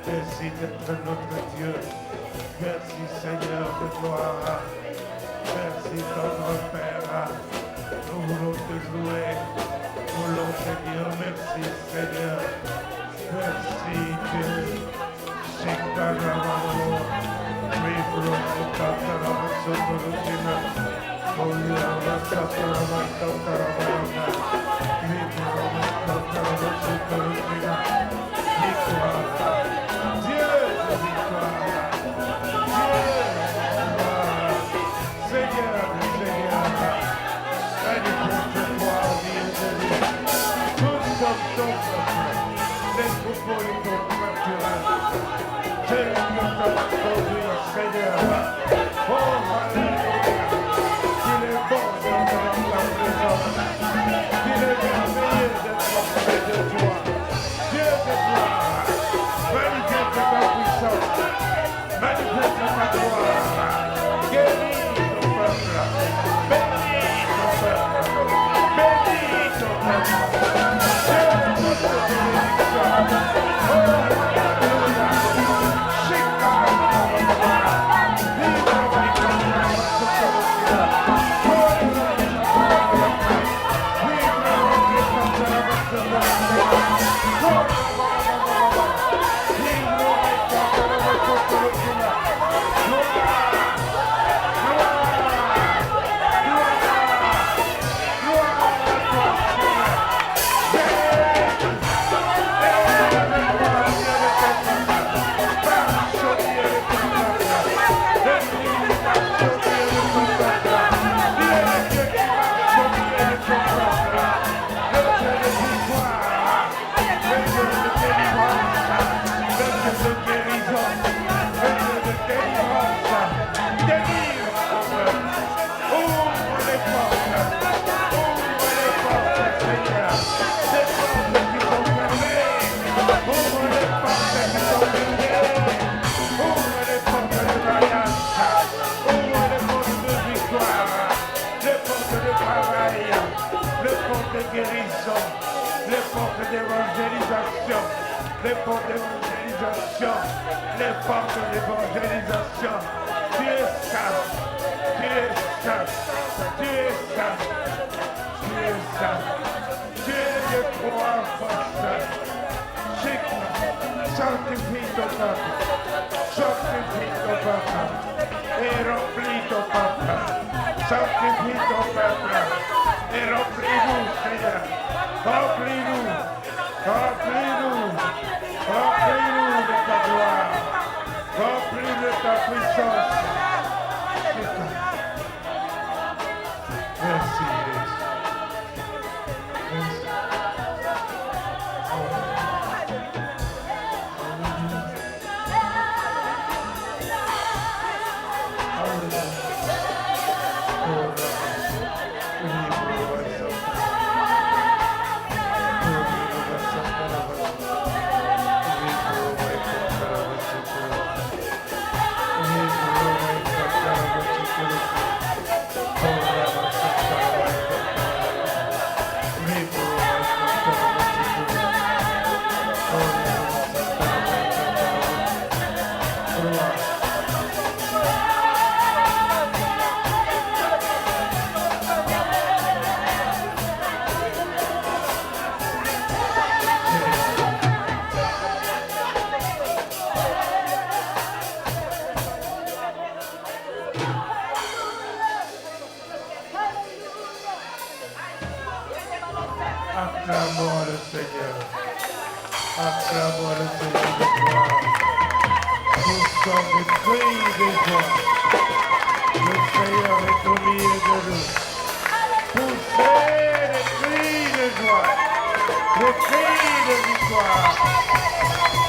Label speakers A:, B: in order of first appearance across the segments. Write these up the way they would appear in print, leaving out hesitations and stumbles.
A: Merci d'être notre Dieu. Merci Seigneur de gloire. Merci notre Père. Nous voulons te louer. Nous voulons te dire merci Seigneur. Merci Dieu. Shikarabawo. Ribrokukatarabasotorotina. Oyarabasatarabasatarabana. Ribrokukatarabasotorotina. Victoire. Dieu de victoire. Dieu de gloire. Seigneur, Seigneur. Manifeste-toi au milieu de nous. Nous sommes ton peuple. Les troupeaux de ton pâturage. C'est Dieu qui t'a conduit, Seigneur. Oh, Alléluia. Il est bon d'être dans ta présence. Il est merveilleux d'être auprès de toi. Dieu de gloire. Manifeste ta puissance. Manifeste ta gloire. Guéris ton peuple. Bénis ton peuple. Bénis ton peuple. Dieu de toute bénédiction. Oh, Alléluia. Les portes d'évangélisation, les portes d'évangélisation, les portes d'évangélisation. Tu es saint, tu es saint, tu es saint, tu es saint. Tu es de trois fois saint. Sanctifie ton peuple, sanctifie ton peuple, et remplis ton peuple, sanctifie ton peuple, et remplis-nous, Seigneur. Remplis-nous, remplis-nous, remplis-nous de ta gloire, remplis de ta puissance. Merci, Jésus. Merci. Acclamons le Seigneur. Acclamons le Seigneur de gloire. Nous sommes des cris de joie. Le Seigneur est au milieu de nous. Poussez les cris de joie. Les cris de victoire.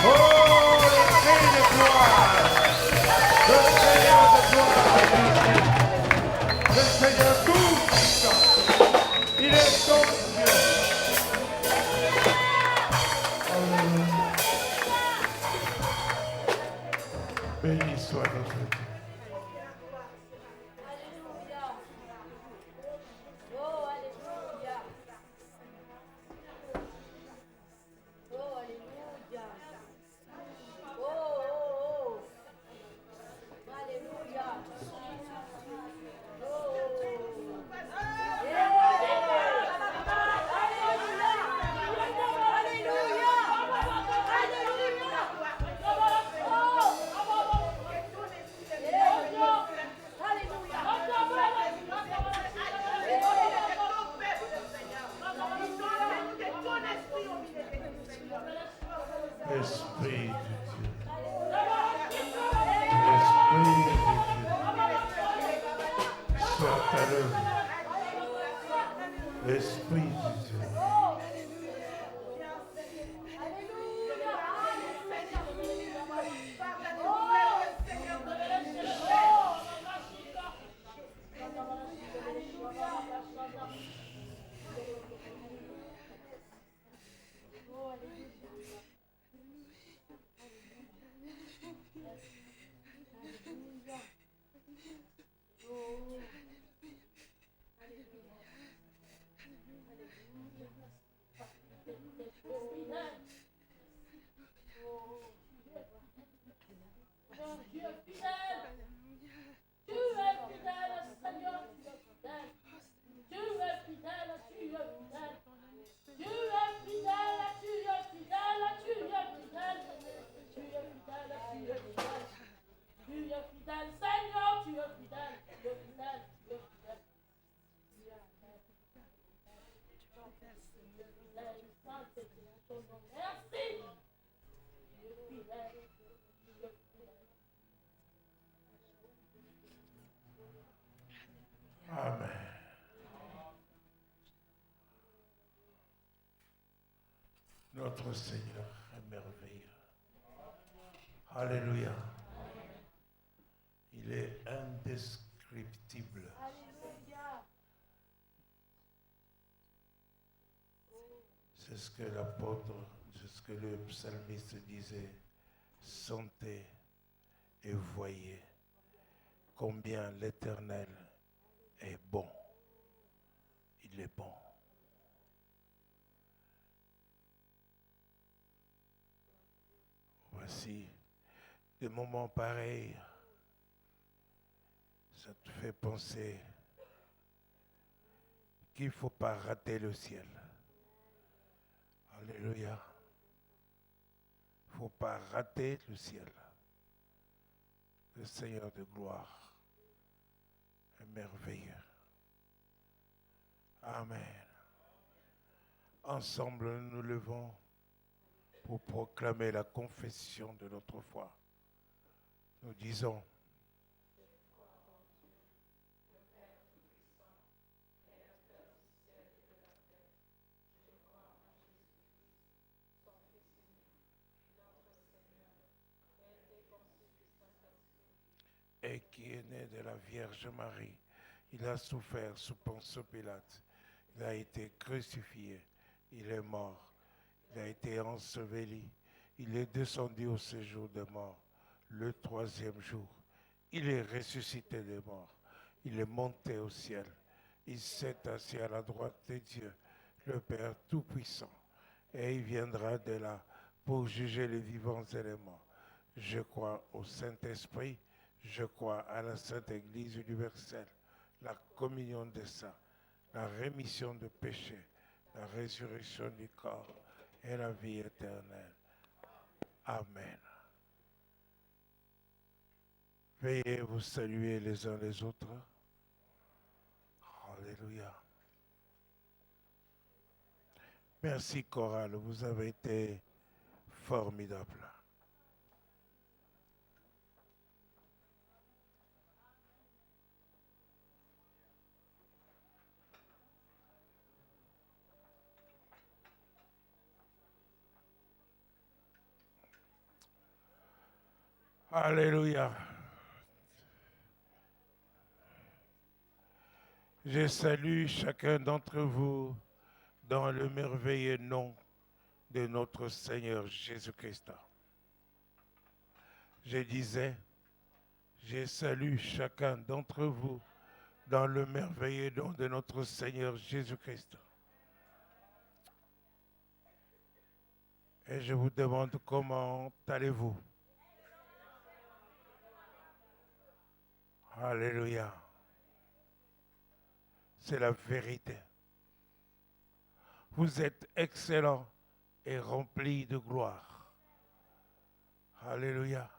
A: Oh, les cris de gloire. Le Seigneur de gloire est ici. Le Seigneur tout puissant. Il est ton Dieu. Béni soit notre Dieu.
B: Oh,
A: Dieu. L'Esprit de Dieu soit à l'œuvre. L'Esprit de Dieu. Amen. Notre Seigneur est merveilleux. Alléluia. Il est indescriptible. C'est ce que l'apôtre, c'est ce que le psalmiste disait. Sentez et voyez combien l'Éternel est bon. Il est bon. Voici des moments pareils. Ça te fait penser qu'il ne faut pas rater le ciel. Alléluia. Il ne faut pas rater le ciel. Le Seigneur de gloire est merveilleux. Amen. Ensemble, nous nous levons pour proclamer la confession de notre foi. Nous disons, et qui est né de la Vierge Marie. Il a souffert sous Ponce Pilate. Il a été crucifié. Il est mort. Il a été enseveli. Il est descendu au séjour des morts. Le troisième jour, il est ressuscité des morts. Il est monté au ciel. Il s'est assis à la droite de Dieu, le Père Tout-Puissant. Et il viendra de là pour juger les vivants et les morts. Je crois au Saint-Esprit. Je crois à la Sainte Église universelle, la communion des saints, la rémission de péchés, la résurrection du corps et la vie éternelle. Amen. Veuillez vous saluer les uns les autres. Alléluia. Merci chorale, vous avez été formidable. Alléluia. Je salue chacun d'entre vous dans le merveilleux nom de notre Seigneur Jésus-Christ. Je disais, je salue chacun d'entre vous dans le merveilleux nom de notre Seigneur Jésus-Christ. Et je vous demande comment allez-vous? Alléluia. C'est la vérité. Vous êtes excellents et remplis de gloire. Alléluia.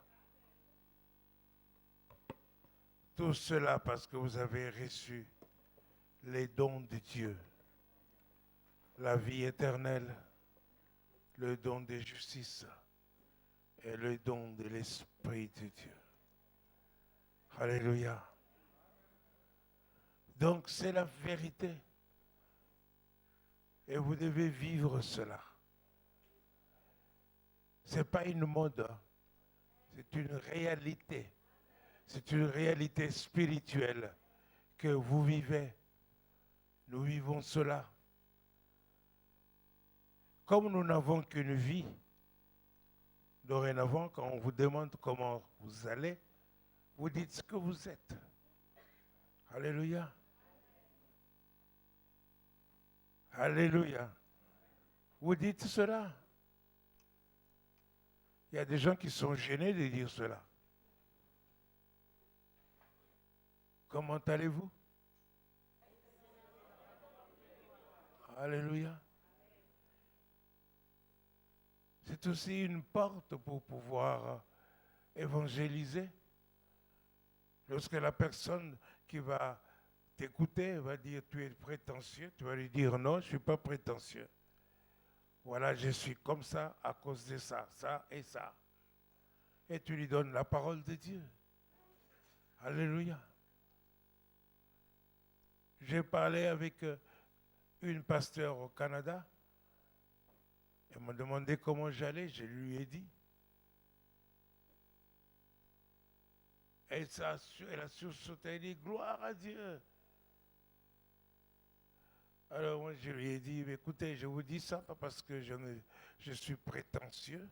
A: Tout cela parce que vous avez reçu les dons de Dieu. La vie éternelle, le don de justice est le don de l'Esprit de Dieu. Alléluia. Donc c'est la vérité. Et vous devez vivre cela. Ce n'est pas une mode, c'est une réalité. C'est une réalité spirituelle que vous vivez. Nous vivons cela. Comme nous n'avons qu'une vie, dorénavant, quand on vous demande comment vous allez, vous dites ce que vous êtes. Alléluia. Alléluia. Vous dites cela. Il y a des gens qui sont gênés de dire cela. Comment allez-vous? Alléluia. C'est aussi une porte pour pouvoir évangéliser. Lorsque la personne qui va t'écouter va dire tu es prétentieux, tu vas lui dire non, je ne suis pas prétentieux. Voilà, je suis comme ça à cause de ça, ça et ça. Et tu lui donnes la parole de Dieu. Alléluia. J'ai parlé avec une pasteur au Canada. Elle m'a demandé comment j'allais, je lui ai dit. Elle a sursauté, elle dit gloire à Dieu. Alors moi je lui ai dit, écoutez, je vous dis ça pas parce que je suis prétentieux.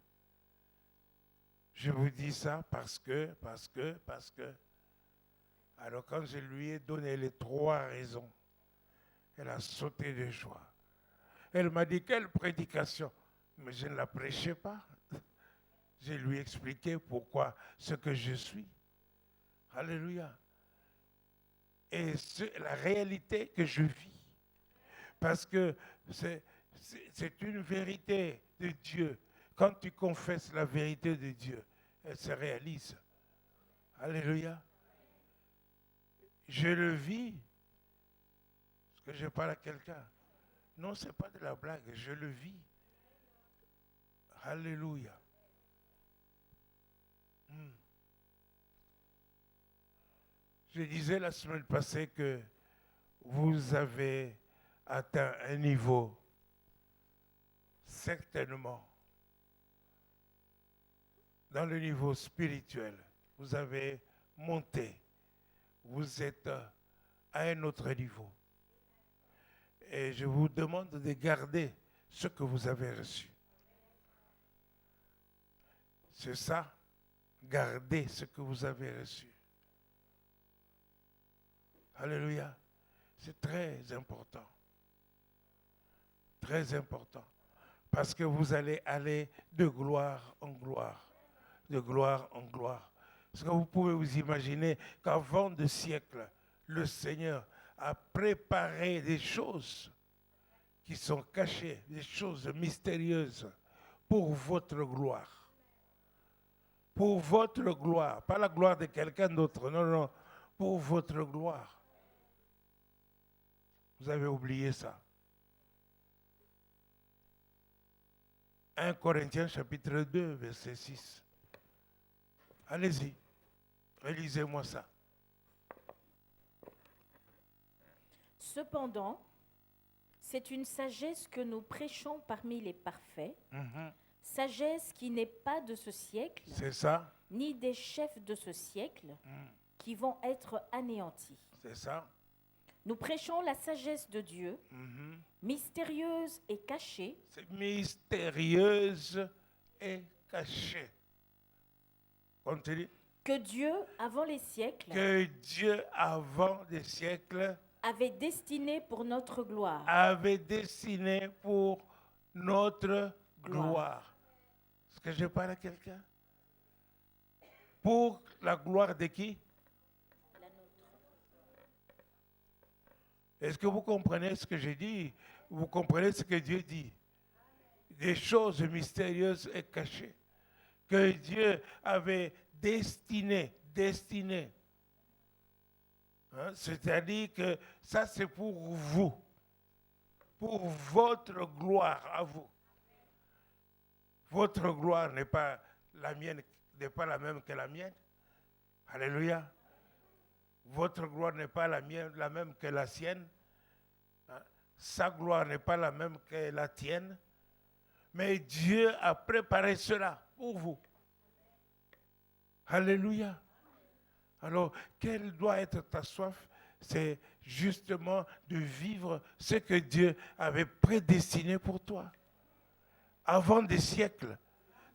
A: Je vous dis ça parce que. Alors quand je lui ai donné les 3 raisons, elle a sauté de joie. Elle m'a dit, quelle prédication? Mais je ne la prêchais pas. Je lui ai expliqué pourquoi ce que je suis. Alléluia. Et c'est la réalité que je vis. Parce que c'est une vérité de Dieu. Quand tu confesses la vérité de Dieu, elle se réalise. Alléluia. Je le vis. Est-ce que je parle à quelqu'un? Non, ce n'est pas de la blague, je le vis. Alléluia. Je disais la semaine passée que vous avez atteint un niveau, certainement, dans le niveau spirituel. Vous avez monté. Vous êtes à un autre niveau. Et je vous demande de garder ce que vous avez reçu. C'est ça, gardez ce que vous avez reçu. Alléluia. C'est très important. Très important. Parce que vous allez aller de gloire en gloire. De gloire en gloire. Parce que vous pouvez vous imaginer qu'avant de siècles, le Seigneur a préparé des choses qui sont cachées, des choses mystérieuses pour votre gloire. Pour votre gloire. Pas la gloire de quelqu'un d'autre. Non, non. Pour votre gloire. Vous avez oublié ça. 1 Corinthiens chapitre 2, verset 6. Allez-y. Relisez-moi ça.
B: Cependant, c'est une sagesse que nous prêchons parmi les parfaits, sagesse qui n'est pas de ce siècle,
A: c'est ça,
B: ni des chefs de ce siècle, qui vont être anéantis.
A: C'est ça.
B: Nous prêchons la sagesse de Dieu, mystérieuse et cachée.
A: C'est mystérieuse et cachée. Continue.
B: Que Dieu, avant les siècles,
A: Que Dieu, avant les siècles,
B: avait destiné pour notre gloire.
A: Avait destiné pour notre gloire. Est-ce que je parle à quelqu'un? Pour la gloire de qui?
B: La nôtre.
A: Est-ce que vous comprenez ce que je dis? Vous comprenez ce que Dieu dit? Des choses mystérieuses et cachées. Que Dieu avait destiné. Hein? C'est-à-dire que ça c'est pour vous. Pour votre gloire à vous. Votre gloire n'est pas la mienne n'est pas la même que la mienne. Alléluia. Votre gloire n'est pas la même que la sienne. Sa gloire n'est pas la même que la tienne. Mais Dieu a préparé cela pour vous. Alléluia. Alors, quelle doit être ta soif? C'est justement de vivre ce que Dieu avait prédestiné pour toi. Avant des siècles.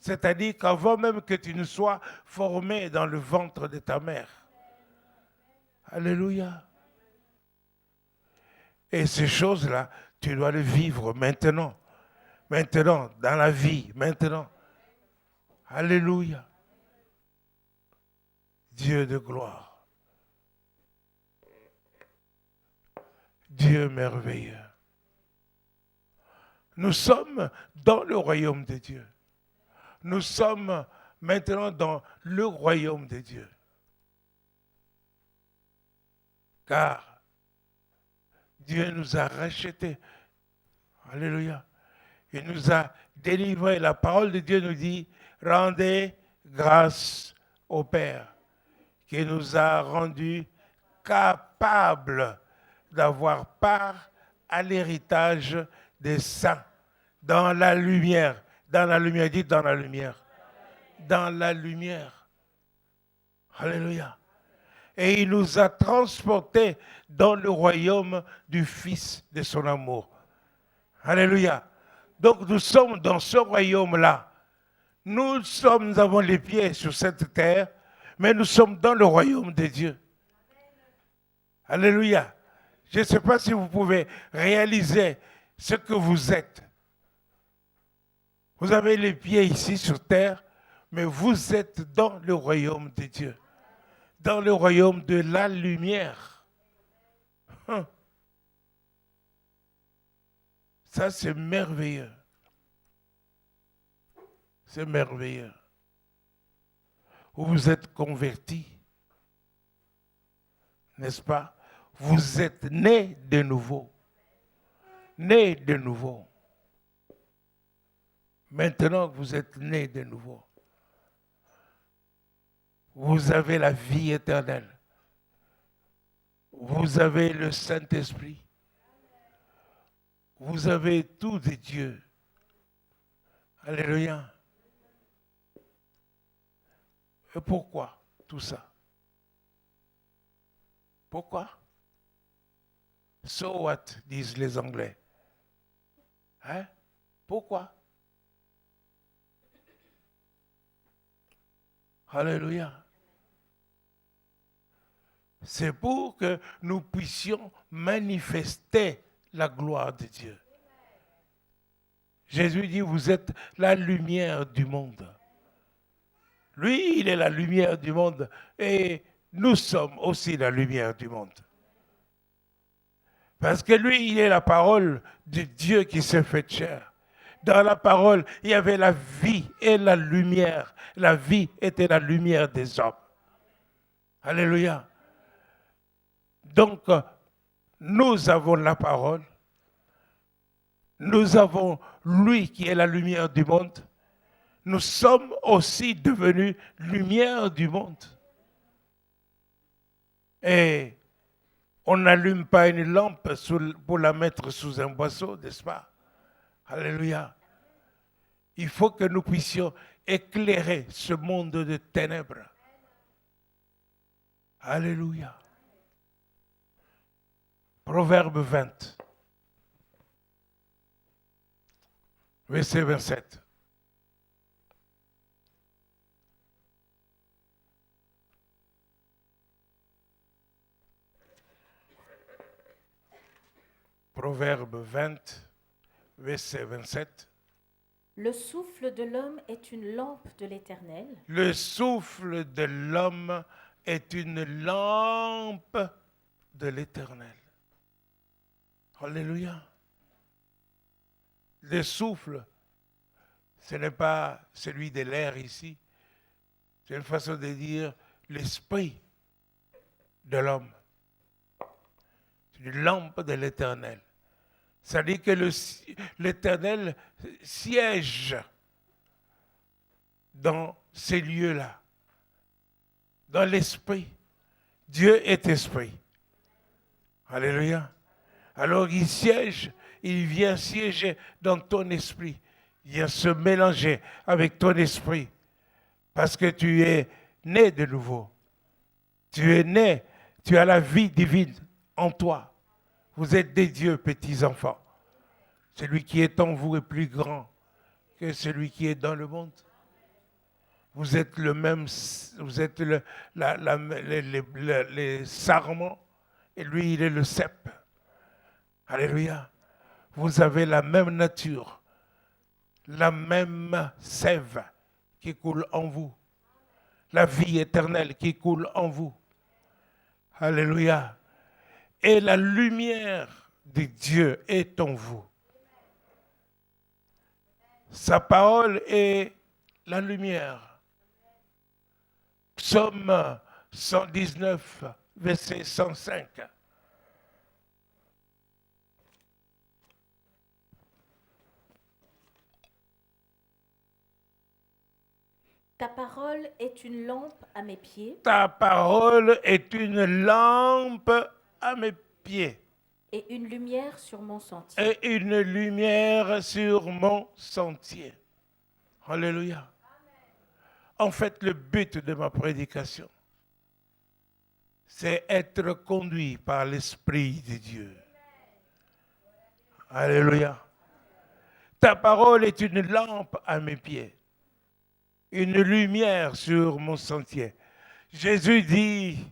A: C'est-à-dire qu'avant même que tu ne sois formé dans le ventre de ta mère. Alléluia. Et ces choses-là, tu dois les vivre maintenant. Maintenant, dans la vie, maintenant. Alléluia. Dieu de gloire. Dieu merveilleux. Nous sommes dans le royaume de Dieu. Nous sommes maintenant dans le royaume de Dieu. Car Dieu nous a rachetés. Alléluia. Il nous a délivrés. La parole de Dieu nous dit, rendez grâce au Père qui nous a rendus capables d'avoir part à l'héritage des saints dans la lumière. Dans la lumière, dites dans la lumière. Dans la lumière. Alléluia. Et il nous a transportés dans le royaume du Fils de son amour. Alléluia. Donc nous sommes dans ce royaume-là. Nous avons les pieds sur cette terre, mais nous sommes dans le royaume de Dieu. Alléluia. Je ne sais pas si vous pouvez réaliser ce que vous êtes. Vous avez les pieds ici sur terre, mais vous êtes dans le royaume de Dieu. Dans le royaume de la lumière. Ça, c'est merveilleux. C'est merveilleux. Vous vous êtes convertis, n'est-ce pas? Vous êtes nés de nouveau. Nés de nouveau. Maintenant que vous êtes nés de nouveau, vous avez la vie éternelle. Vous avez le Saint-Esprit. Vous avez tout de Dieu. Alléluia. Et pourquoi tout ça? Pourquoi? So what, disent les Anglais. Hein? Pourquoi? Alléluia. C'est pour que nous puissions manifester la gloire de Dieu. Jésus dit, vous êtes la lumière du monde. Lui, il est la lumière du monde et nous sommes aussi la lumière du monde. Parce que lui, il est la parole de Dieu qui s'est faite chair. Dans la parole, il y avait la vie et la lumière. La vie était la lumière des hommes. Alléluia. Donc, nous avons la parole. Nous avons lui qui est la lumière du monde. Nous sommes aussi devenus lumière du monde. Et on n'allume pas une lampe pour la mettre sous un boisseau, n'est-ce pas? Alléluia. Il faut que nous puissions éclairer ce monde de ténèbres. Alléluia. Proverbe 20, verset 27. Proverbe 20, verset 27.
B: Le souffle de l'homme est une lampe de l'Éternel.
A: Le souffle de l'homme est une lampe de l'Éternel. Alléluia. Le souffle, ce n'est pas celui de l'air ici. C'est une façon de dire l'esprit de l'homme. C'est une lampe de l'Éternel. Ça dit que l'Éternel siège dans ces lieux-là, dans l'esprit. Dieu est esprit. Alléluia. Alors il siège, il vient siéger dans ton esprit. Il vient se mélanger avec ton esprit. Parce que tu es né de nouveau. Tu es né, tu as la vie divine en toi. Vous êtes des dieux, petits enfants. Celui qui est en vous est plus grand que celui qui est dans le monde. Vous êtes le même, vous êtes les sarments et lui, il est le cep. Alléluia. Vous avez la même nature, la même sève qui coule en vous, la vie éternelle qui coule en vous. Alléluia. Et la lumière de Dieu est en vous. Sa parole est la lumière. Psaume 119, verset 105.
B: Ta parole est une lampe à mes pieds.
A: Ta parole est une lampe à mes pieds.
B: Et une lumière sur mon sentier.
A: Et une lumière sur mon sentier. Alléluia. En fait, le but de ma prédication, c'est être conduit par l'Esprit de Dieu. Alléluia. Ta parole est une lampe à mes pieds, une lumière sur mon sentier. Jésus dit,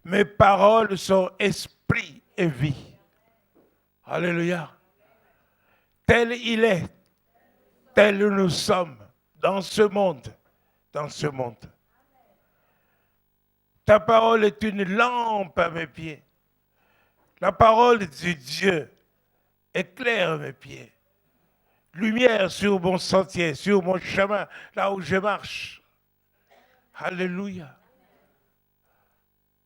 A: mes paroles sont esprit et vie. Alléluia. Tel il est, tel nous sommes dans ce monde. Dans ce monde. Ta parole est une lampe à mes pieds. La parole de Dieu éclaire mes pieds. Lumière sur mon sentier, sur mon chemin, là où je marche. Alléluia.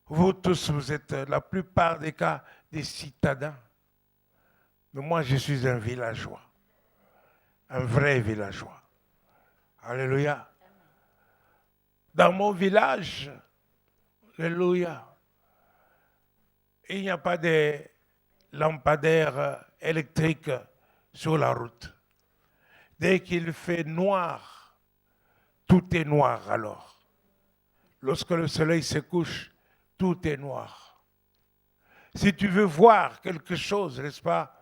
A: Vous tous, vous êtes la plupart des cas des citadins. Mais moi, je suis un villageois. Un vrai villageois. Alléluia. Dans mon village, alléluia, il n'y a pas de lampadaires électriques sur la route. Dès qu'il fait noir, tout est noir alors. Lorsque le soleil se couche, tout est noir. Si tu veux voir quelque chose, n'est-ce pas,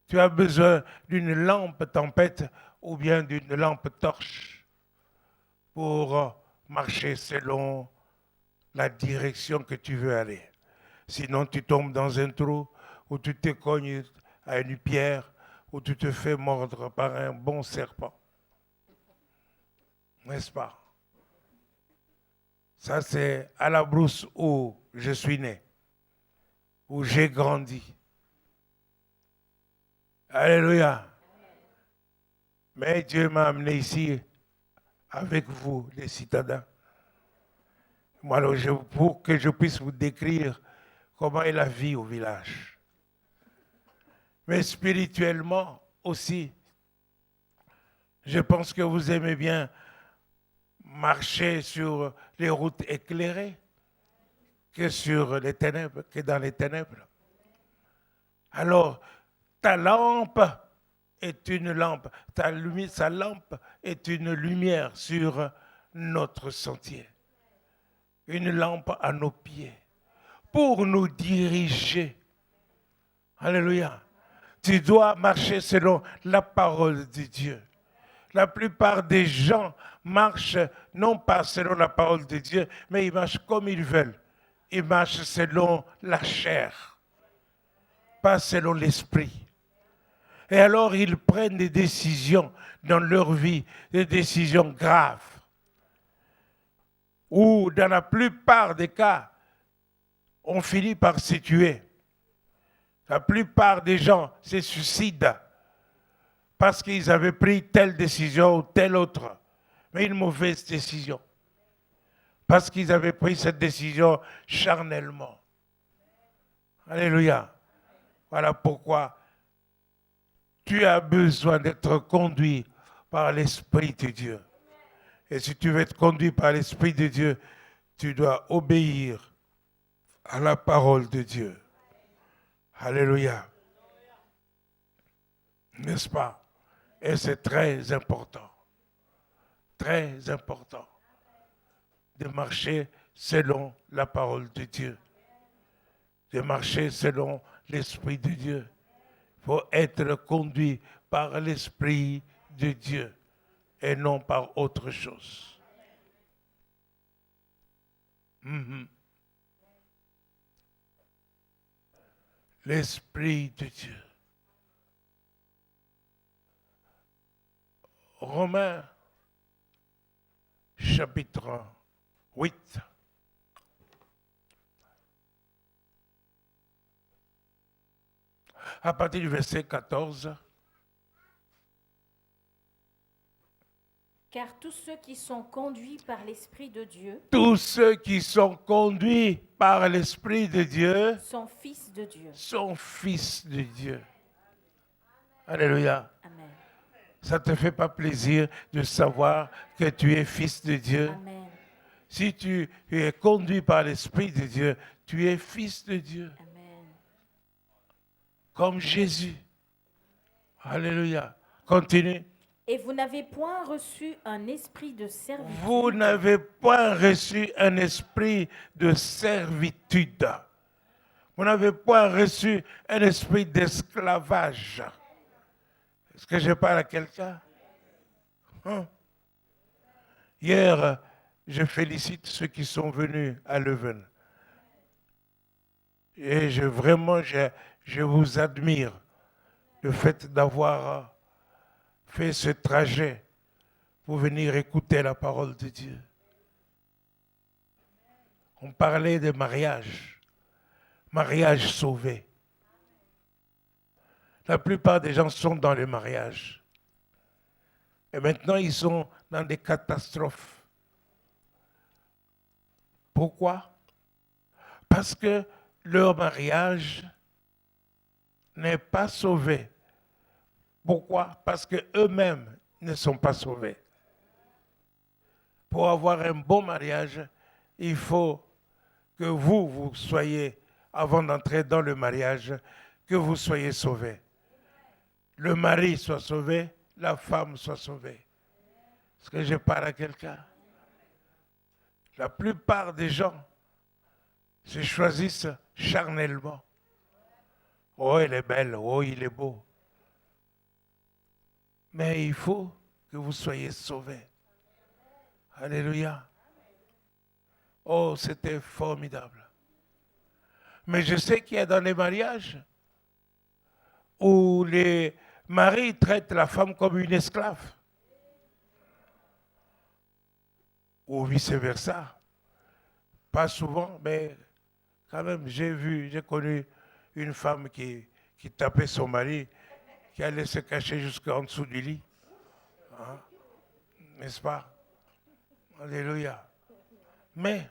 A: tu as besoin d'une lampe tempête ou bien d'une lampe torche pour marcher selon la direction que tu veux aller. Sinon, tu tombes dans un trou ou tu te cognes à une pierre ou tu te fais mordre par un bon serpent. N'est-ce pas? Ça, c'est à la brousse où je suis né, où j'ai grandi. Alléluia. Mais Dieu m'a amené ici avec vous, les citadins. Moi, alors, pour que je puisse vous décrire comment est la vie au village. Mais spirituellement aussi, je pense que vous aimez bien marcher sur les routes éclairées que sur les ténèbres, que dans les ténèbres. Alors, ta lampe est une lampe, sa lampe est une lumière sur notre sentier. Une lampe à nos pieds pour nous diriger. Alléluia. Tu dois marcher selon la parole de Dieu. La plupart des gens marchent non pas selon la parole de Dieu, mais ils marchent comme ils veulent. Ils marchent selon la chair, pas selon l'esprit. Et alors ils prennent des décisions dans leur vie, des décisions graves. Ou dans la plupart des cas, on finit par se tuer. La plupart des gens se suicident parce qu'ils avaient pris telle décision ou telle autre, mais une mauvaise décision. Parce qu'ils avaient pris cette décision charnellement. Alléluia. Voilà pourquoi tu as besoin d'être conduit par l'Esprit de Dieu. Et si tu veux être conduit par l'Esprit de Dieu, tu dois obéir à la parole de Dieu. Alléluia. N'est-ce pas? Et c'est très important. Très important de marcher selon la parole de Dieu. De marcher selon l'Esprit de Dieu. Il faut être conduit par l'Esprit de Dieu et non par autre chose. L'Esprit de Dieu. Romains, chapitre 8. À partir du verset 14.
B: Car tous ceux qui sont conduits par l'Esprit de Dieu,
A: Tous ceux qui sont conduits par l'Esprit de Dieu
B: sont fils de Dieu.
A: sont fils de Dieu. Alléluia.
B: Amen.
A: Ça ne te fait pas plaisir de savoir que tu es fils de Dieu?
B: Amen.
A: Si tu es conduit par l'Esprit de Dieu, tu es fils de Dieu.
B: Amen.
A: Comme Jésus. Alléluia. Continue.
B: Et vous n'avez point reçu un esprit de servitude.
A: Vous n'avez point reçu un esprit de servitude. Vous n'avez point reçu un esprit d'esclavage. Est-ce que je parle à quelqu'un? Hier, je félicite ceux qui sont venus à Leuven. Et je vous admire le fait d'avoir fait ce trajet pour venir écouter la parole de Dieu. On parlait de mariage sauvé. La plupart des gens sont dans le mariage. Et maintenant, ils sont dans des catastrophes. Pourquoi? Parce que leur mariage n'est pas sauvé. Pourquoi? Parce qu'eux-mêmes ne sont pas sauvés. Pour avoir un bon mariage, il faut que vous soyez, avant d'entrer dans le mariage, que vous soyez sauvés. Le mari soit sauvé, la femme soit sauvée. Est-ce que je parle à quelqu'un? La plupart des gens se choisissent charnellement. Oh, elle est belle, oh, il est beau. Mais il faut que vous soyez sauvés. Alléluia. Oh, c'était formidable. Mais je sais qu'il y a dans les mariages où les maris traitent la femme comme une esclave. Ou vice-versa. Pas souvent, mais quand même, j'ai connu une femme qui tapait son mari, qui allait se cacher jusqu'en dessous du lit. Hein? N'est-ce pas? Alléluia. Mais,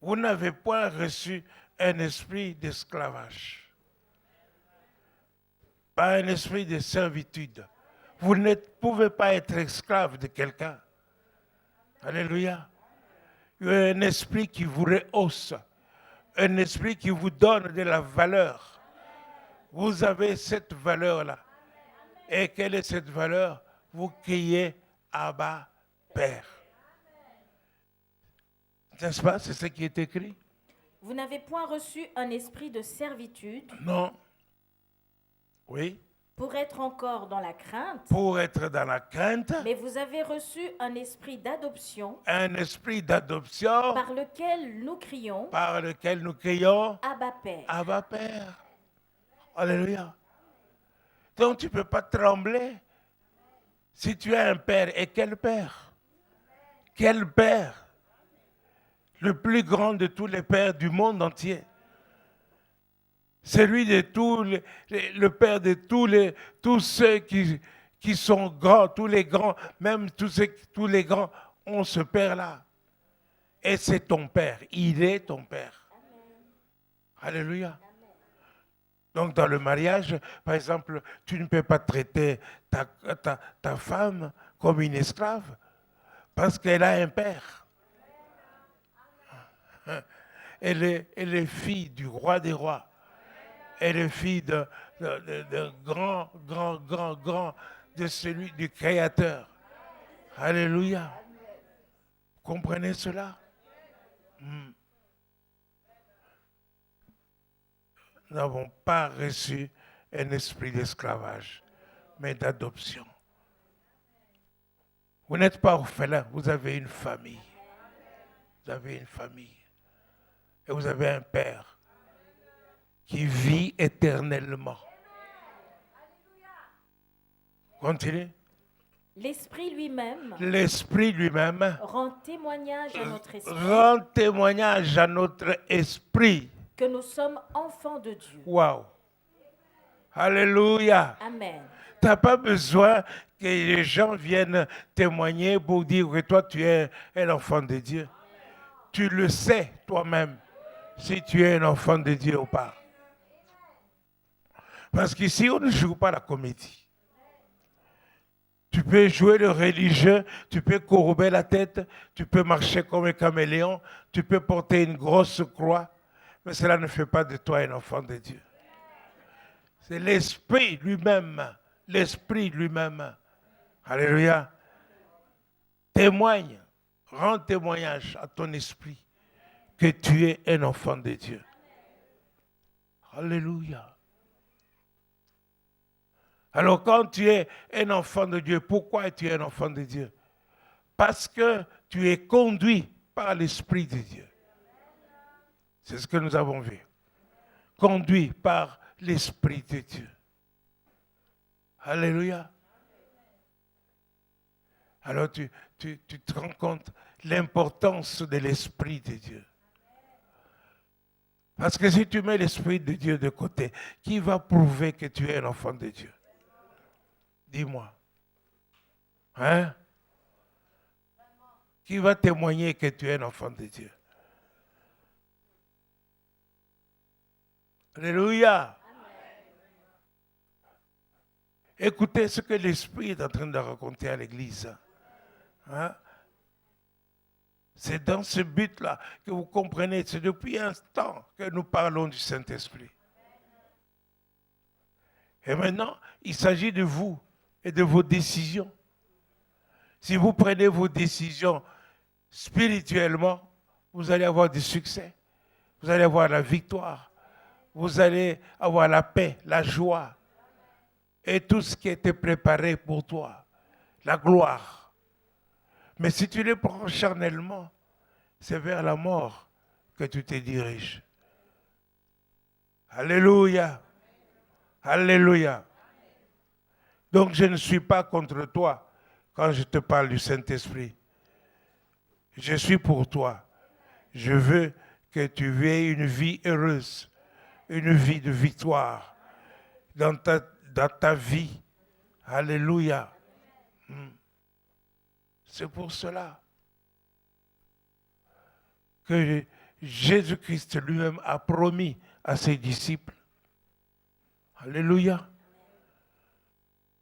A: vous n'avez point reçu un esprit d'esclavage. Pas un esprit de servitude. Vous ne pouvez pas être esclave de quelqu'un. Alléluia. Il y a un esprit qui vous rehausse. Un esprit qui vous donne de la valeur. Vous avez cette valeur-là. Et quelle est cette valeur? Vous criez Abba, Père. N'est-ce pas? C'est ce qui est écrit.
B: Vous n'avez point reçu un esprit de servitude.
A: Non. Oui.
B: Pour être encore dans la crainte.
A: Pour être dans la crainte.
B: Mais vous avez reçu un esprit d'adoption.
A: Un esprit d'adoption.
B: Par lequel nous crions.
A: Par lequel nous crions.
B: Abba, Père.
A: Abba, Père. Alléluia. Donc tu ne peux pas trembler si tu as un père. Et quel père? Quel père? Le plus grand de tous les pères du monde entier. Celui de tous le père de tous ceux qui sont grands, tous les grands, même tous les grands ont ce père-là. Et c'est ton père. Il est ton père. Amen. Alléluia. Amen. Donc, dans le mariage, par exemple, tu ne peux pas traiter ta femme comme une esclave parce qu'elle a un père. Elle est fille du roi des rois. Elle est fille d'un grand, de celui du Créateur. Alléluia. Comprenez cela? Nous n'avons pas reçu un esprit d'esclavage, mais d'adoption. Vous n'êtes pas orphelin, vous avez une famille. Vous avez une famille. Et vous avez un père qui vit éternellement. Continue.
B: L'Esprit lui-même
A: L'Esprit lui-même
B: rend témoignage à notre esprit
A: rend témoignage à notre esprit.
B: que nous sommes enfants de Dieu.
A: Waouh. Alléluia.
B: Amen.
A: Tu n'as pas besoin que les gens viennent témoigner pour dire que toi, tu es un enfant de Dieu. Tu le sais toi-même si tu es un enfant de Dieu ou pas. Parce qu'ici, on ne joue pas la comédie. Tu peux jouer le religieux, tu peux courber la tête, tu peux marcher comme un caméléon, tu peux porter une grosse croix, mais cela ne fait pas de toi un enfant de Dieu. C'est l'Esprit lui-même, alléluia, témoigne, rend témoignage à ton esprit que tu es un enfant de Dieu. Alléluia. Alors quand tu es un enfant de Dieu, pourquoi tu es un enfant de Dieu? Parce que tu es conduit par l'Esprit de Dieu. C'est ce que nous avons vu. Conduit par l'Esprit de Dieu. Alléluia. Alors tu te rends compte l'importance de l'Esprit de Dieu. Parce que si tu mets l'Esprit de Dieu de côté, qui va prouver que tu es un enfant de Dieu? Dis-moi. Hein? Qui va témoigner que tu es un enfant de Dieu? Alléluia. Écoutez ce que l'Esprit est en train de raconter à l'Église. Hein? C'est dans ce but-là que vous comprenez. C'est depuis un temps que nous parlons du Saint-Esprit. Et maintenant, il s'agit de vous et de vos décisions. Si vous prenez vos décisions spirituellement, vous allez avoir du succès. Vous allez avoir la victoire. Vous allez avoir la paix, la joie et tout ce qui était préparé pour toi. La gloire. Mais si tu les prends charnellement, c'est vers la mort que tu te diriges. Alléluia. Alléluia. Donc je ne suis pas contre toi quand je te parle du Saint-Esprit. Je suis pour toi. Je veux que tu aies une vie heureuse, une vie de victoire dans ta vie. Alléluia. C'est pour cela que Jésus-Christ lui-même a promis à ses disciples. Alléluia.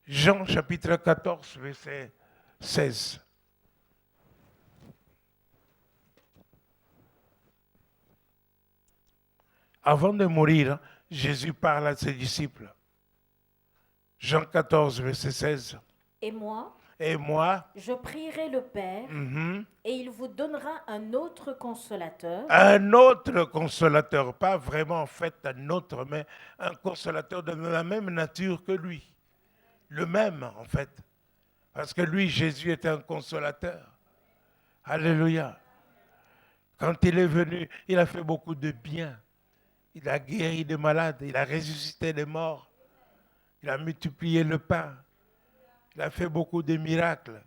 A: Jean chapitre 14, verset 16. Avant de mourir, Jésus parle à ses disciples. Jean 14, verset 16.
B: Et moi, je prierai le Père, et il vous donnera un autre consolateur.
A: Un autre consolateur, pas vraiment en fait un autre, mais un consolateur de la même nature que lui. Le même en fait. Parce que lui, Jésus, était un consolateur. Alléluia. Quand il est venu, il a fait beaucoup de bien. Il a guéri des malades, il a ressuscité des morts. Il a multiplié le pain. Il a fait beaucoup de miracles.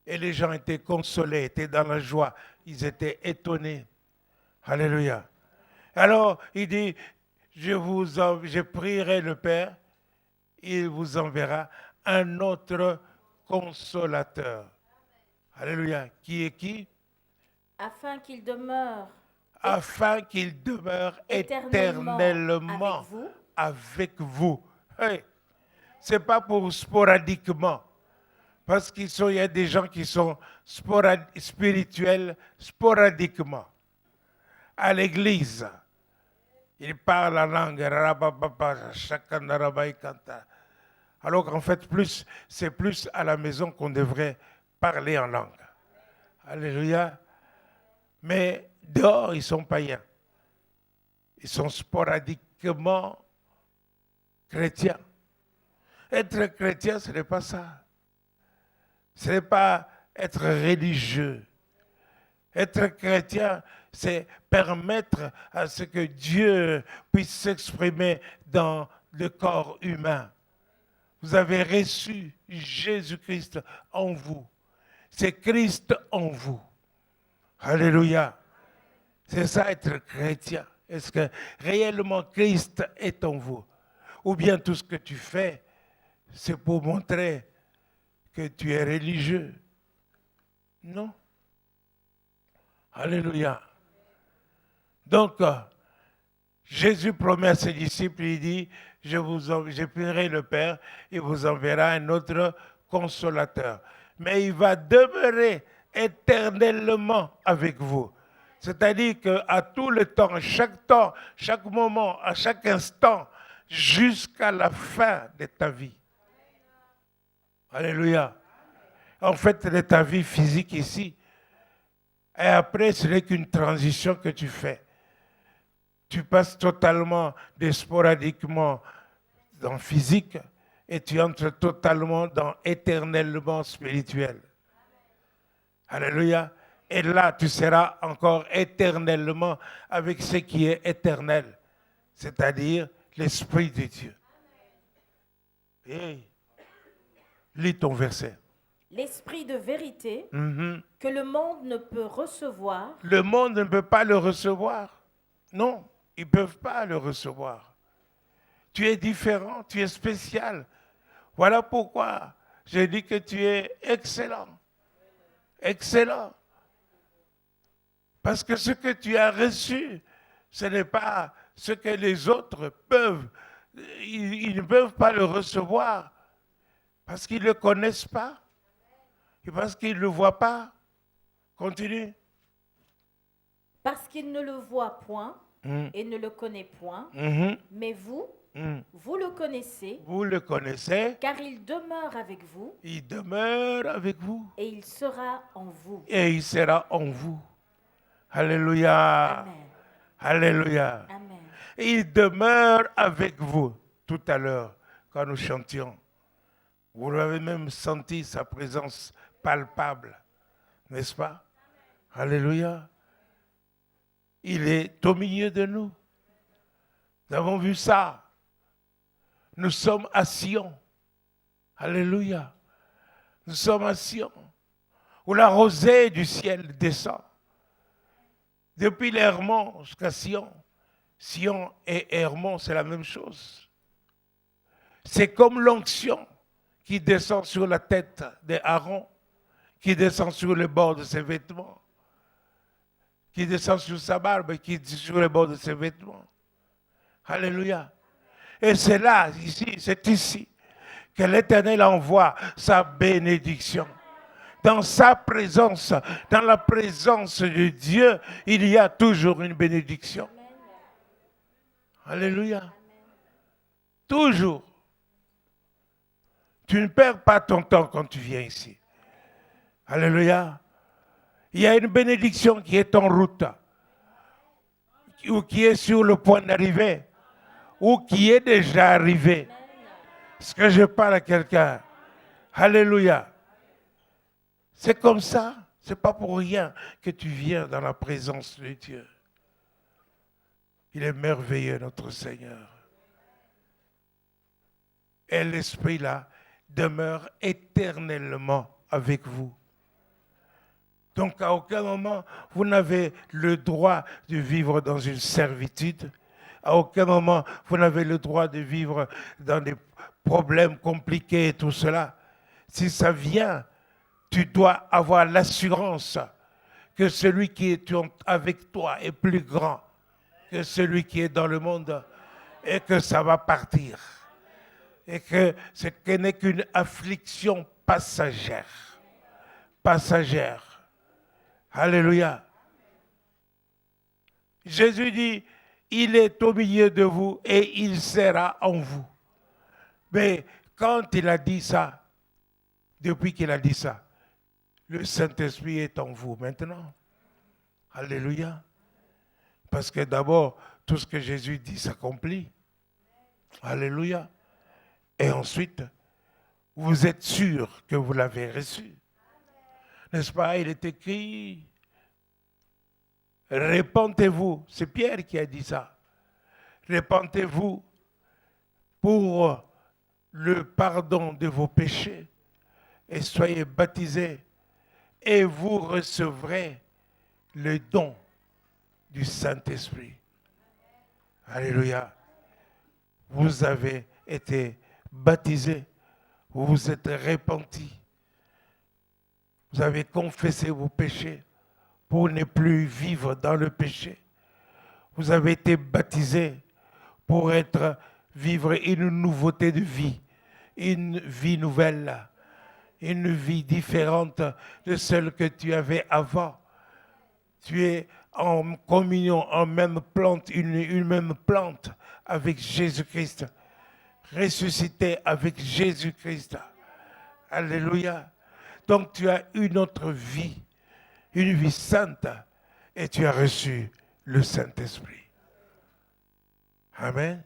A: Et les gens étaient consolés, étaient dans la joie. Ils étaient étonnés. Alléluia. Alors, il dit, je prierai le Père, il vous enverra un autre consolateur. Alléluia. Qui est qui?
B: Afin qu'il demeure
A: éternellement avec vous. Hey, ce n'est pas pour sporadiquement. Parce qu'il y a des gens qui sont spirituels sporadiquement. À l'église, ils parlent en langue. Alors qu'en fait, c'est plus à la maison qu'on devrait parler en langue. Alléluia. Mais dehors, ils sont païens. Ils sont sporadiquement chrétiens. Être chrétien, ce n'est pas ça. Ce n'est pas être religieux. Être chrétien, c'est permettre à ce que Dieu puisse s'exprimer dans le corps humain. Vous avez reçu Jésus-Christ en vous. C'est Christ en vous. Alléluia. C'est ça être chrétien. Est-ce que réellement Christ est en vous? Ou bien tout ce que tu fais, c'est pour montrer que tu es religieux? Non. Alléluia. Donc, Jésus promet à ses disciples, il dit, je prierai le Père, il vous enverra un autre consolateur. Mais il va demeurer éternellement avec vous. C'est-à-dire qu'à tout le temps, chaque moment, à chaque instant, jusqu'à la fin de ta vie. Alléluia. En fait, de ta vie physique ici. Et après, ce n'est qu'une transition que tu fais. Tu passes totalement, sporadiquement dans le physique et tu entres totalement dans éternellement spirituel. Alléluia. Et là, tu seras encore éternellement avec ce qui est éternel, c'est-à-dire l'Esprit de Dieu. Et lis ton verset.
B: L'esprit de vérité que le monde ne peut recevoir.
A: Le monde ne peut pas le recevoir. Non, ils ne peuvent pas le recevoir. Tu es différent, tu es spécial. Voilà pourquoi je dis que tu es excellent. Excellent. Parce que ce que tu as reçu, ce n'est pas ce que les autres peuvent. Ils ne peuvent pas le recevoir parce qu'ils ne le connaissent pas. Et parce qu'ils ne le voient pas. Continue.
B: Parce qu'ils ne le voient point et ne le connaissent point. Mais vous, vous le connaissez.
A: Vous le connaissez.
B: Car il demeure avec vous.
A: Il demeure avec vous.
B: Et il sera en vous.
A: Et il sera en vous. Alléluia.
B: Amen.
A: Alléluia.
B: Amen.
A: Et il demeure avec vous. Tout à l'heure, quand nous chantions, vous avez même senti sa présence palpable, n'est-ce pas? Alléluia. Il est au milieu de nous. Nous avons vu ça. Nous sommes à Sion. Alléluia. Nous sommes à Sion, où la rosée du ciel descend. Depuis l'Hermon jusqu'à Sion. Sion et Hermon, c'est la même chose. C'est comme l'onction qui descend sur la tête d'Aaron, qui descend sur le bord de ses vêtements, qui descend sur sa barbe, qui est sur le bord de ses vêtements. Alléluia. Et c'est là, ici, c'est ici, que l'Éternel envoie sa bénédiction. Dans sa présence, dans la présence de Dieu, il y a toujours une bénédiction. Alléluia. Toujours. Tu ne perds pas ton temps quand tu viens ici. Alléluia. Il y a une bénédiction qui est en route, ou qui est sur le point d'arriver, ou qui est déjà arrivée. Est-ce que je parle à quelqu'un? Alléluia. C'est comme ça. Ce n'est pas pour rien que tu viens dans la présence de Dieu. Il est merveilleux, notre Seigneur. Et l'Esprit là demeure éternellement avec vous. Donc à aucun moment, vous n'avez le droit de vivre dans une servitude. À aucun moment, vous n'avez le droit de vivre dans des problèmes compliqués et tout cela. Si ça vient, tu dois avoir l'assurance que celui qui est avec toi est plus grand que celui qui est dans le monde. et que ça va partir. Et que ce n'est qu'une affliction passagère. Passagère. Alléluia. Jésus dit, il est au milieu de vous et il sera en vous. Mais quand il a dit ça, depuis qu'il a dit ça, le Saint-Esprit est en vous maintenant. Alléluia. Parce que d'abord, tout ce que Jésus dit s'accomplit. Alléluia. Et ensuite, vous êtes sûr que vous l'avez reçu. N'est-ce pas? Il est écrit, répentez-vous. C'est Pierre qui a dit ça. Répentez-vous pour le pardon de vos péchés et soyez baptisés et vous recevrez le don du Saint-Esprit. Alléluia. Vous avez été baptisés, vous vous êtes repentis, vous avez confessé vos péchés pour ne plus vivre dans le péché. Vous avez été baptisés pour vivre une nouveauté de vie, une vie nouvelle, une vie différente de celle que tu avais avant. Tu es en communion, en même plante, une même plante avec Jésus-Christ, ressuscité avec Jésus-Christ. Alléluia. Donc tu as une autre vie, une vie sainte, et tu as reçu le Saint-Esprit. Amen.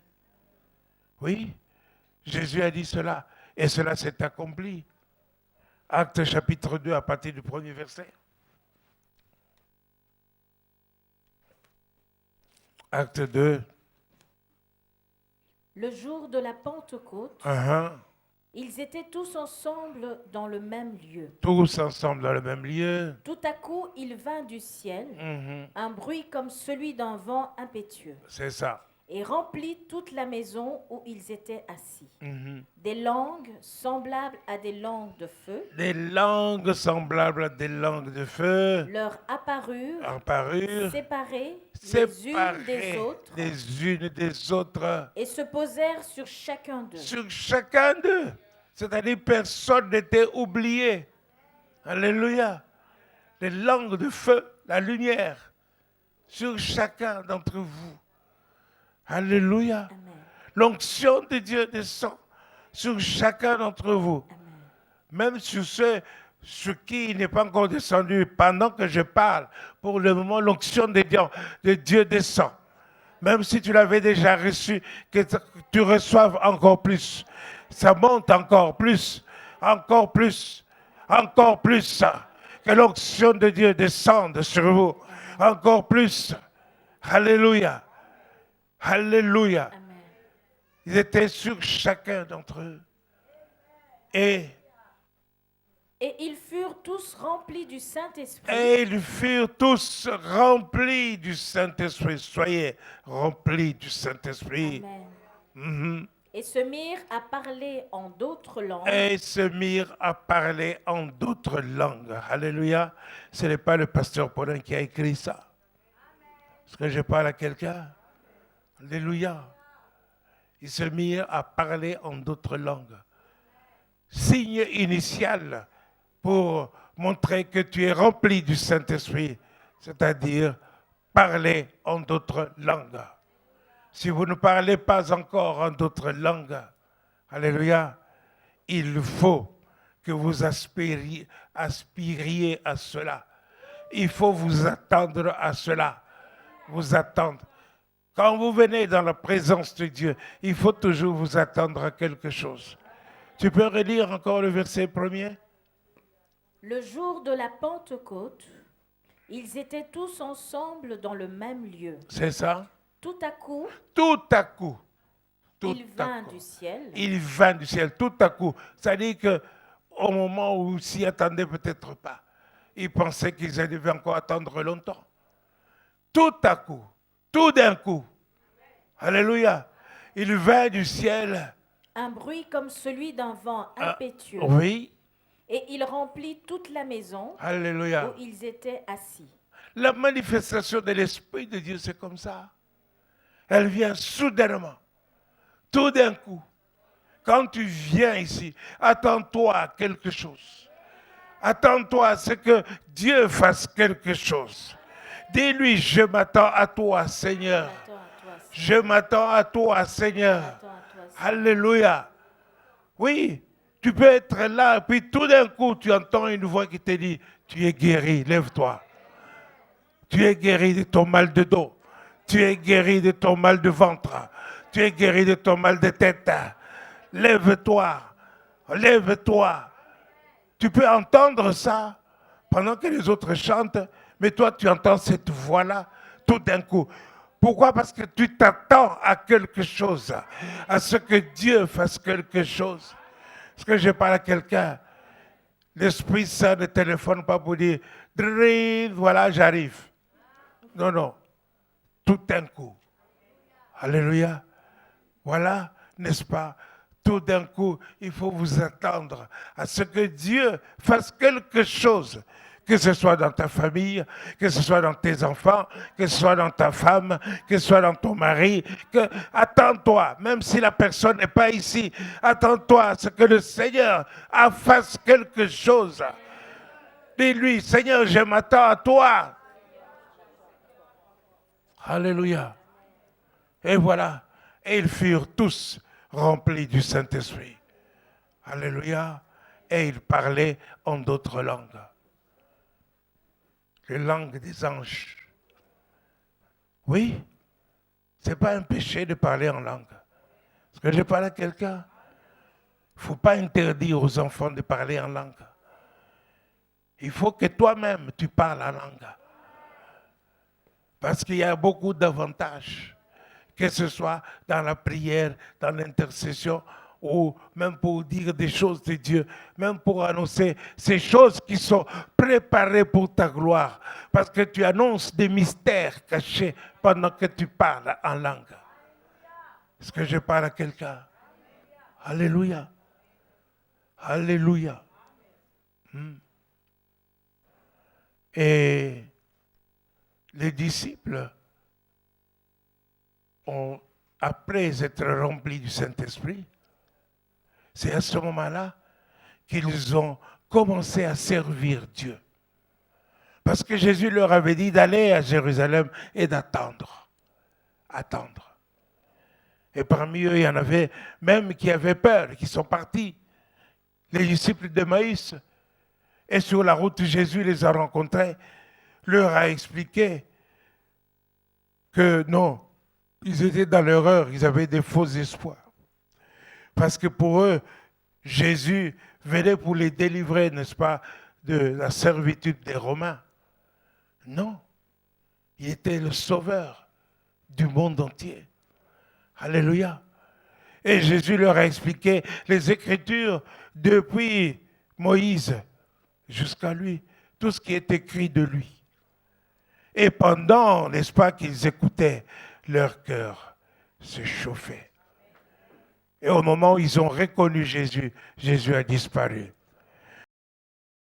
A: Oui, Jésus a dit cela, et cela s'est accompli. Actes chapitre 2, à partir du premier verset. Acte 2.
B: Le jour de la Pentecôte, ils étaient tous ensemble dans le même lieu.
A: Tous ensemble dans le même lieu.
B: Tout à coup, il vint du ciel un bruit comme celui d'un vent impétueux.
A: C'est ça.
B: Et remplit toute la maison où ils étaient assis. Des langues semblables à des langues de feu.
A: Des langues semblables à des langues de feu.
B: Leur apparurent séparées
A: les unes des autres.
B: Et se posèrent sur chacun d'eux.
A: Sur chacun d'eux. C'est-à-dire personne n'était oublié. Alléluia. Les langues de feu, la lumière, sur chacun d'entre vous. Alléluia. L'onction de Dieu descend sur chacun d'entre vous. Amen. Même sur ceux qui n'est pas encore descendu pendant que je parle. Pour le moment, l'onction de Dieu descend. Même si tu l'avais déjà reçu, que tu reçoives encore plus. Ça monte encore plus, encore plus, encore plus. Que l'onction de Dieu descende sur vous. Encore plus. Alléluia. Alléluia. Amen. Ils étaient sur chacun d'entre eux. Et
B: ils furent tous remplis du Saint-Esprit.
A: Et ils furent tous remplis du Saint-Esprit. Soyez remplis du Saint-Esprit.
B: Amen. Et se mirent à parler en d'autres langues.
A: Et se mirent à parler en d'autres langues. Alléluia. Ce n'est pas le pasteur Paulin qui a écrit ça. Est-ce que je parle à quelqu'un? Alléluia. Ils se mirent à parler en d'autres langues. Signe initial pour montrer que tu es rempli du Saint-Esprit, c'est-à-dire parler en d'autres langues. Si vous ne parlez pas encore en d'autres langues, alléluia, il faut que vous aspiriez à cela. Il faut vous attendre à cela. Vous attendre. Quand vous venez dans la présence de Dieu, il faut toujours vous attendre à quelque chose. Tu peux relire encore le verset premier?
B: Le jour de la Pentecôte, ils étaient tous ensemble dans le même lieu.
A: C'est ça?
B: Tout à coup,
A: il
B: vint du ciel.
A: Il vint du ciel, tout à coup. C'est-à-dire qu'au moment où ils s'y attendaient peut-être pas, ils pensaient qu'ils devaient encore attendre longtemps. Tout à coup, tout d'un coup, alléluia, il vint du ciel.
B: Un bruit comme celui d'un vent impétueux.
A: Oui.
B: Et il remplit toute la maison.
A: Alléluia.
B: Où ils étaient assis.
A: La manifestation de l'Esprit de Dieu, c'est comme ça. Elle vient soudainement. tout d'un coup, quand tu viens ici, attends-toi à quelque chose. Attends-toi à ce que Dieu fasse quelque chose. Dis-lui, je m'attends à toi, Seigneur. Je m'attends à toi, Seigneur. Alléluia. Oui, tu peux être là, et puis tout d'un coup, tu entends une voix qui te dit, tu es guéri, lève-toi. Tu es guéri de ton mal de dos. Tu es guéri de ton mal de ventre. Tu es guéri de ton mal de tête. Lève-toi. Lève-toi. Tu peux entendre ça pendant que les autres chantent, mais toi, tu entends cette voix-là tout d'un coup. Pourquoi? Parce que tu t'attends à quelque chose, à ce que Dieu fasse quelque chose. Est-ce que je parle à quelqu'un? L'Esprit Saint ne téléphone pas pour dire « voilà, j'arrive ». Non, non. Tout d'un coup. Alléluia. Voilà, n'est-ce pas? Tout d'un coup, il faut vous attendre à ce que Dieu fasse quelque chose. Que ce soit dans ta famille, que ce soit dans tes enfants, que ce soit dans ta femme, que ce soit dans ton mari. Attends-toi, même si la personne n'est pas ici, attends-toi à ce que le Seigneur fasse quelque chose. Dis-lui, Seigneur, je m'attends à toi. Alléluia. Et voilà. Et ils furent tous remplis du Saint-Esprit. Alléluia. Et ils parlaient en d'autres langues. Les langues des anges. Oui, ce n'est pas un péché de parler en langue. Est-ce que je parle à quelqu'un? Il ne faut pas interdire aux enfants de parler en langue. Il faut que toi-même, tu parles en langue. Parce qu'il y a beaucoup d'avantages, que ce soit dans la prière, dans l'intercession, ou même pour dire des choses de Dieu, même pour annoncer ces choses qui sont préparées pour ta gloire. Parce que tu annonces des mystères cachés pendant que tu parles en langue. Est-ce que je parle à quelqu'un? Alléluia. Alléluia. Et les disciples après être remplis du Saint-Esprit, c'est à ce moment-là qu'ils ont commencé à servir Dieu. Parce que Jésus leur avait dit d'aller à Jérusalem et d'attendre. Attendre. Et parmi eux, il y en avait même qui avaient peur, qui sont partis. Les disciples de Maïs. Et sur la route, Jésus les a rencontrés, leur a expliqué que non, ils étaient dans l'erreur, ils avaient des faux espoirs. Parce que pour eux, Jésus venait pour les délivrer, n'est-ce pas, de la servitude des Romains. Non, il était le sauveur du monde entier. Alléluia. Et Jésus leur a expliqué les Écritures depuis Moïse jusqu'à lui, tout ce qui est écrit de lui. Et pendant, n'est-ce pas, qu'ils écoutaient, leur cœur se chauffait. Et au moment où ils ont reconnu Jésus, Jésus a disparu.